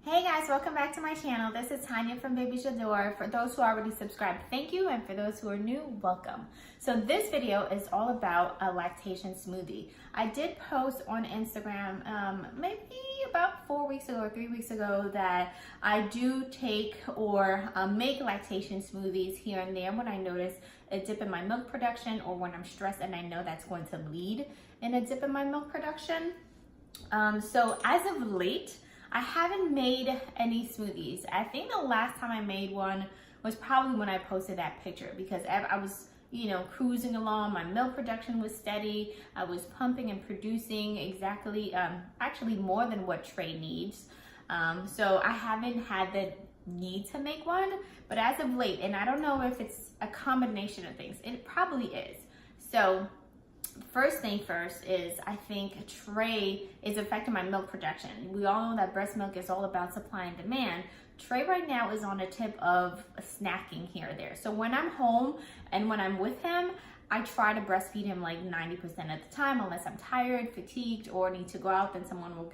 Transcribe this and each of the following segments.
Hey guys, welcome back to my channel. This is Tanya from Baby J'adore. For those who already subscribed, thank you, and for those who are new, welcome. So this video is all about a lactation smoothie. I did post on Instagram maybe about 4 weeks ago or 3 weeks ago that I do take or make lactation smoothies here and there when I notice a dip in my milk production or when I'm stressed and I know that's going to lead in a dip in my milk production. So as of late, I haven't made any smoothies. I think the last time I made one was probably when I posted that picture because I was, cruising along. My milk production was steady. I was pumping and producing exactly, actually more than what Trey needs. So I haven't had the need to make one, but as of late, and I don't know if it's a combination of things, it probably is. So first thing first is I think Trey is affecting my milk production. We all know that breast milk is all about supply and demand. Trey right now is on a tip of snacking here or there. So when I'm home and when I'm with him, I try to breastfeed him like 90% of the time, unless I'm tired, fatigued, or need to go out, then someone will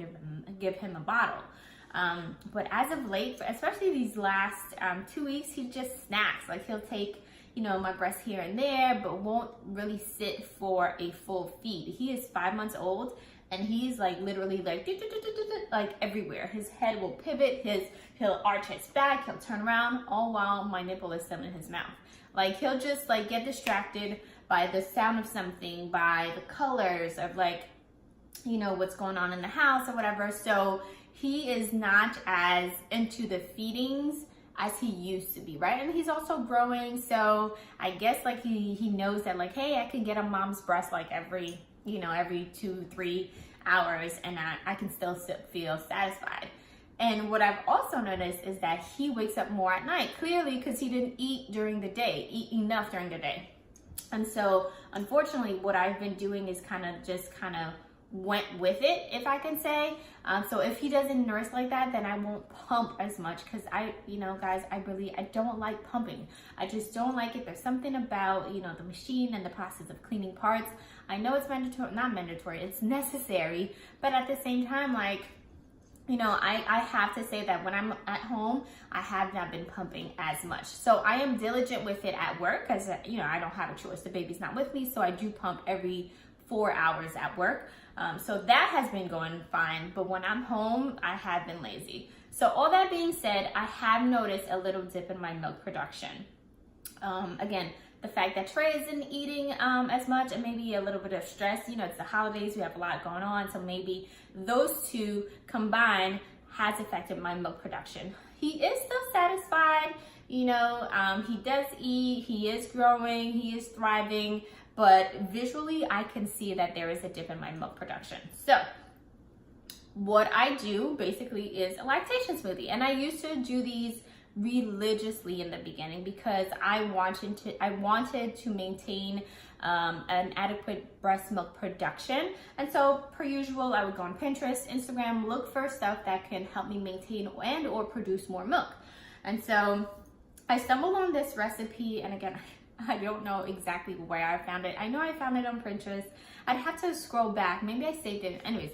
give him a bottle. But as of late, especially these last 2 weeks, he just snacks. Like he'll take my breast here and there, but won't really sit for a full feed. He is 5 months old and he's like literally like everywhere. His head will pivot, he'll arch his back, he'll turn around, all while my nipple is still in his mouth. Like he'll just like get distracted by the sound of something, by the colors of what's going on in the house or whatever. So he is not as into the feedings as he used to be, right? And he's also growing, so I guess like he knows that like, hey, I can get a mom's breast like every 2-3 hours and I can still feel satisfied. And what I've also noticed is that he wakes up more at night, clearly because he didn't eat eat enough during the day. And so unfortunately what I've been doing is kind of went with it, if I can say. So if he doesn't nurse like that, then I won't pump as much because guys, I don't like pumping. I just don't like it. There's something about, the machine and the process of cleaning parts. I know it's not mandatory, it's necessary, but at the same time, I have to say that when I'm at home, I have not been pumping as much. So I am diligent with it at work because, I don't have a choice. The baby's not with me, so I do pump every 4 hours at work. So that has been going fine, but when I'm home, I have been lazy. So all that being said, I have noticed a little dip in my milk production. Again, the fact that Trey isn't eating as much and maybe a little bit of stress, it's the holidays, we have a lot going on, so maybe those two combined has affected my milk production. He is still satisfied, he does eat, he is growing, he is thriving, but visually I can see that there is a dip in my milk production. So what I do basically is a lactation smoothie, and I used to do these religiously in the beginning because I wanted to maintain an adequate breast milk production. And so per usual, I would go on Pinterest, Instagram, look for stuff that can help me maintain and or produce more milk. And so I stumbled on this recipe, and again, I don't know exactly where I found it. I know I found it on Pinterest. I'd have to scroll back. Maybe I saved it. Anyways,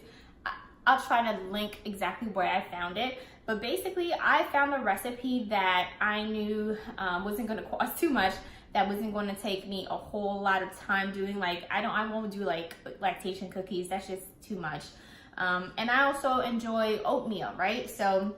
I'll try to link exactly where I found it. But basically, I found a recipe that I knew wasn't going to cost too much, that wasn't going to take me a whole lot of time doing. I won't do lactation cookies. That's just too much. And I also enjoy oatmeal, right? So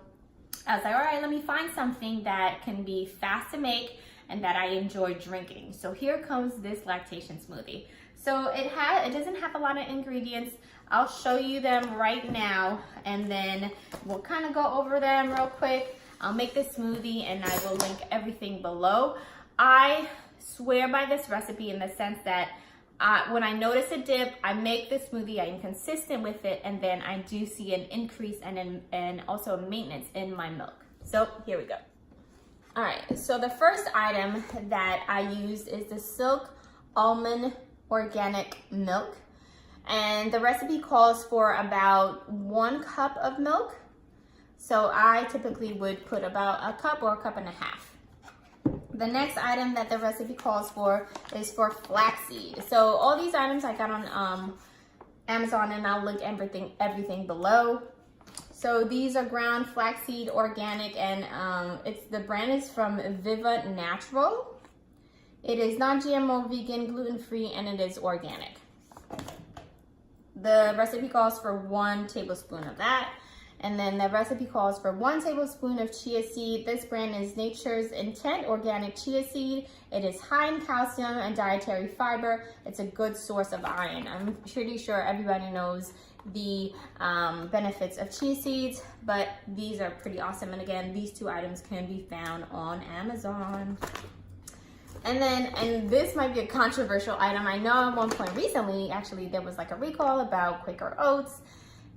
I was like, all right, let me find something that can be fast to make and that I enjoy drinking. So here comes this lactation smoothie. So it doesn't have a lot of ingredients. I'll show you them right now, and then we'll kind of go over them real quick. I'll make this smoothie and I will link everything below. I swear by this recipe in the sense that when I notice a dip, I make the smoothie, I am consistent with it, and then I do see an increase and also a maintenance in my milk. So here we go. All right, so the first item that I used is the Silk Almond Organic Milk. And the recipe calls for about 1 cup of milk. So I typically would put about a cup or a cup and a half. The next item that the recipe calls for is for flaxseed. So all these items I got on Amazon, and I'll link everything below. So So these are ground flaxseed organic, and the brand is from Viva Natural. It is non-GMO, vegan, gluten-free, and it is organic. The recipe calls for 1 tablespoon of that. And then the recipe calls for 1 tablespoon of chia seed. This brand is Nature's Intent Organic Chia Seed. It is high in calcium and dietary fiber. It's a good source of iron. I'm pretty sure everybody knows the benefits of chia seeds, but these are pretty awesome. And again, these 2 items can be found on Amazon. And then, and this might be a controversial item. I know at one point recently, actually, there was like a recall about Quaker oats,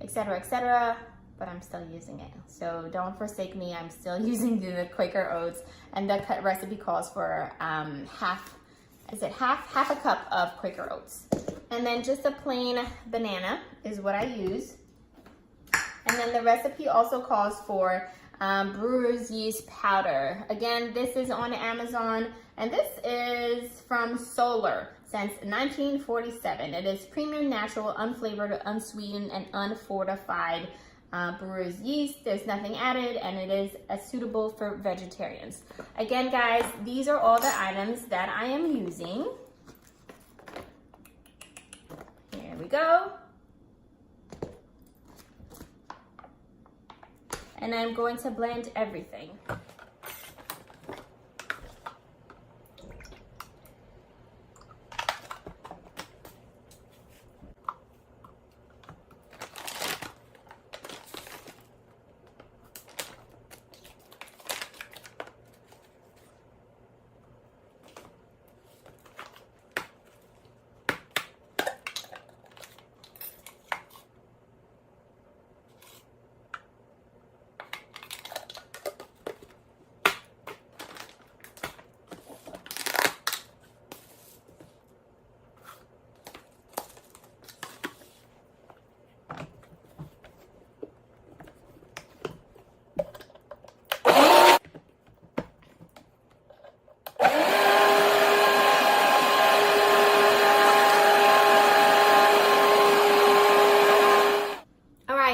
etc., but I'm still using it. So don't forsake me, I'm still using the Quaker oats, and the recipe calls for half a cup of Quaker oats. And then just a plain banana is what I use. And then the recipe also calls for brewer's yeast powder. Again, this is on Amazon, and this is from Solar since 1947. It is premium, natural, unflavored, unsweetened, and unfortified brewer's yeast. There's nothing added, and it is suitable for vegetarians. Again, guys, these are all the items that I am using. Here we go. And I'm going to blend everything.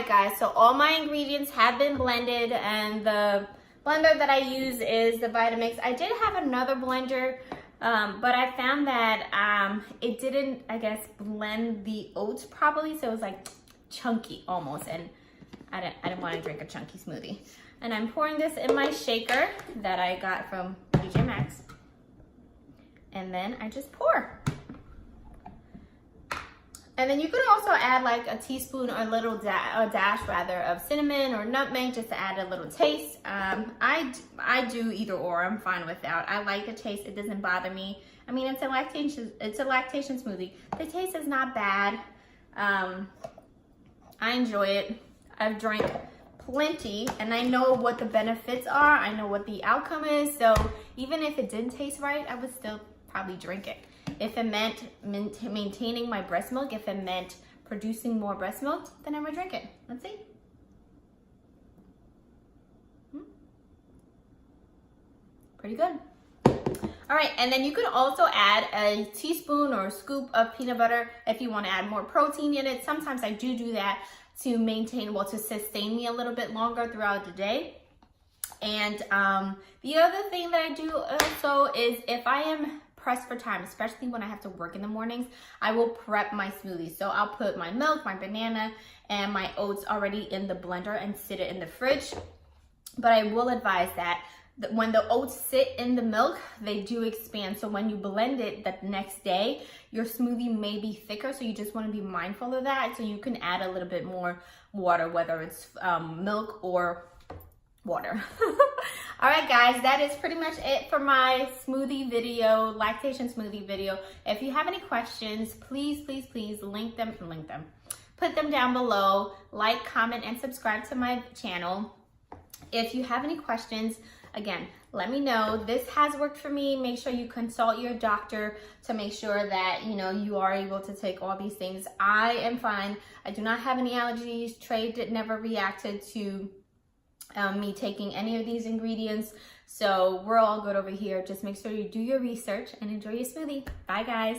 Guys, so all my ingredients have been blended, and the blender that I use is the Vitamix. I did have another blender, but I found that it didn't, I guess, blend the oats properly, so it was like chunky almost, and I didn't want to drink a chunky smoothie. And I'm pouring this in my shaker that I got from TJ Maxx, and then I just pour. And then you could also add like a teaspoon or a little dash rather of cinnamon or nutmeg just to add a little taste. I do either or. I'm fine without. I like the taste. It doesn't bother me. I mean, it's a lactation smoothie. The taste is not bad. I enjoy it. I've drank plenty, and I know what the benefits are. I know what the outcome is. So even if it didn't taste right, I would still probably drink it. If it meant maintaining my breast milk, if it meant producing more breast milk, then I would drink it. Let's see. Pretty good. All right, and then you could also add a teaspoon or a scoop of peanut butter if you want to add more protein in it. Sometimes I do that to maintain, well, to sustain me a little bit longer throughout the day. And the other thing that I do also is if I am pressed for time, especially when I have to work in the mornings, I will prep my smoothie. So I'll put my milk, my banana, and my oats already in the blender and sit it in the fridge. But I will advise that when the oats sit in the milk, they do expand. So when you blend it the next day, your smoothie may be thicker. So you just want to be mindful of that. So you can add a little bit more water, whether it's milk or water. All right, guys, that is pretty much it for my smoothie video, lactation smoothie video. If you have any questions, please link them. Put them down below. Like, comment, and subscribe to my channel. If you have any questions, again, let me know. This has worked for me. Make sure you consult your doctor to make sure that you are able to take all these things. I am fine. I do not have any allergies. Trey never reacted to me taking any of these ingredients, so we're all good over here. Just make sure you do your research and enjoy your smoothie. Bye, guys.